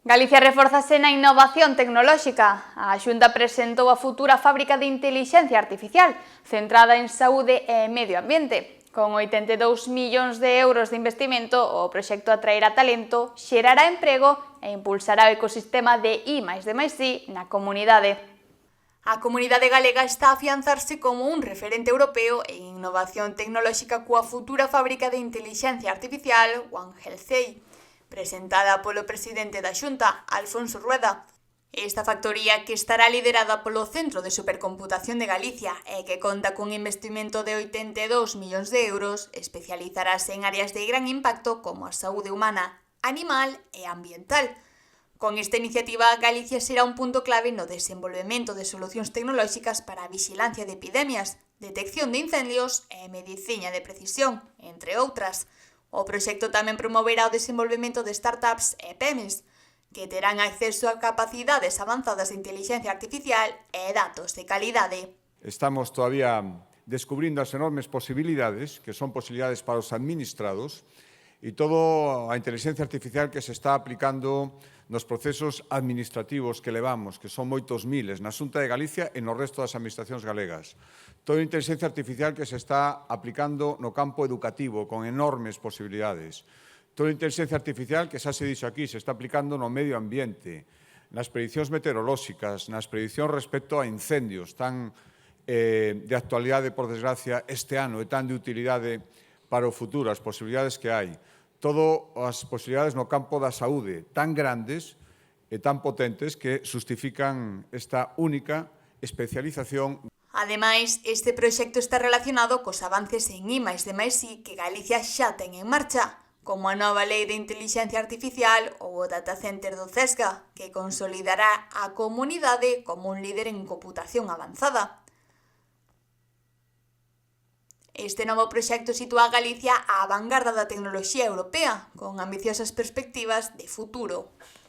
Galicia reforzase na innovación tecnolóxica. A Xunta presentou a futura fábrica de intelixencia artificial, centrada en saúde e medio ambiente. Con 82 millóns de euros de investimento, o proxecto atraerá talento, xerará emprego e impulsará o ecosistema de I+D+I na comunidade. A comunidade galega está a afianzarse como un referente europeo en innovación tecnolóxica coa futura fábrica de intelixencia artificial One Health AI, presentada polo presidente da Xunta, Alfonso Rueda. Esta factoría, que estará liderada polo Centro de Supercomputación de Galicia e que conta cun investimento de 82 millóns de euros, especializarase en áreas de gran impacto como a saúde humana, animal e ambiental. Con esta iniciativa, Galicia será un punto clave no desenvolvemento de solucións tecnolóxicas para a vixilancia de epidemias, detección de incendios e medicina de precisión, entre outras. O proxecto tamén promoverá o desenvolvemento de startups e PEMES, que terán acceso a capacidades avanzadas de inteligencia artificial e datos de calidade. Estamos todavía descubrindo as enormes posibilidades, que son posibilidades para os administrados, e toda a inteligencia artificial que se está aplicando nos procesos administrativos que levamos, que son moitos miles, na Xunta de Galicia e no resto das administracións galegas. Toda a inteligencia artificial que se está aplicando no campo educativo, con enormes posibilidades. Toda a inteligencia artificial que xa se dixo aquí, se está aplicando no medio ambiente, nas prediccións meteorolóxicas, nas prediccións respecto a incendios, tan de actualidade, por desgracia, este ano e tan de utilidade para o futuro, as posibilidades que hai. Todas as posibilidades no campo da saúde, tan grandes e tan potentes que justifican esta única especialización. Ademais, este proxecto está relacionado cos avances en I+D+I que Galicia xa ten en marcha, como a nova Lei de Intelixencia Artificial ou o Data Center do CESGA, que consolidará a comunidade como un líder en computación avanzada. Este novo proxecto sitúa a Galicia á vangarda da tecnoloxía europea, con ambiciosas perspectivas de futuro.